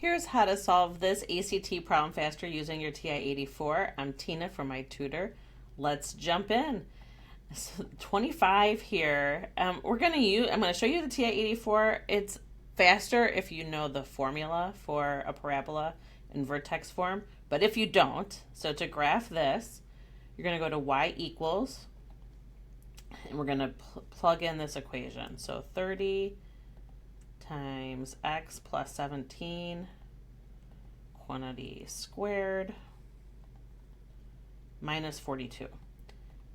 Here's how to solve this ACT problem faster using your TI-84. I'm Tina from my tutor. Let's jump in. So 25 here. I'm going to show you the TI-84. It's faster if you know the formula for a parabola in vertex form. But if you don't, so to graph this, you're going to go to y equals, and we're going to plug in this equation. So 30 times x plus 17 quantity squared minus 42.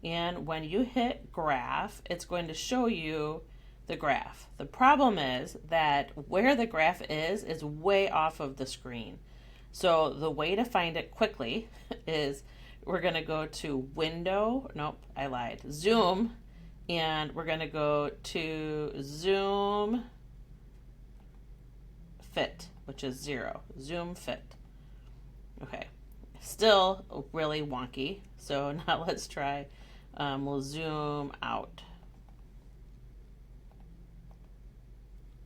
And when you hit graph, it's going to show you the graph. The problem is that where the graph is way off of the screen. So the way to find it quickly is we're going to go to window, nope, I lied, zoom, and we're going to go to zoom fit, which is 0. Zoom fit. Okay, still really wonky. So now let's try, we'll zoom out.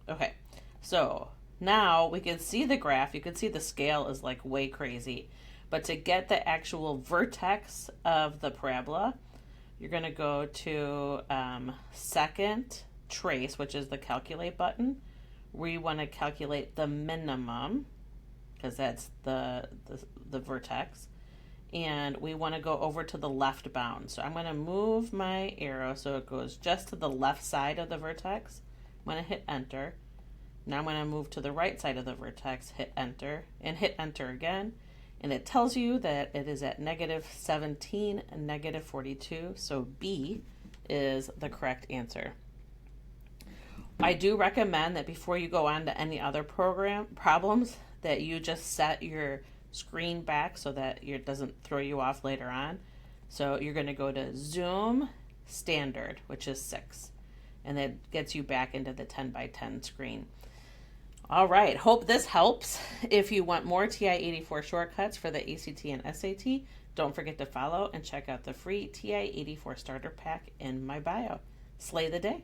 Okay, so now we can see the graph. You can see the scale is like way crazy. But to get the actual vertex of the parabola, you're going to go to second trace, which is the calculate button. We want to calculate the minimum because that's the vertex, and we want to go over to the left bound. So I'm going to move my arrow so it goes just to the left side of the vertex. I'm going to hit enter. Now I'm going to move to the right side of the vertex, hit enter, and hit enter again, and it tells you that it is at -17 and -42. So B is the correct answer. I do recommend that before you go on to any other problems that you just set your screen back so that it doesn't throw you off later on. So you're going to go to zoom standard, which is 6, and that gets you back into the 10 by 10 screen. All right, hope this helps. If you want more TI-84 shortcuts for the ACT and SAT, don't forget to follow and check out the free TI-84 starter pack in my bio. Slay the day.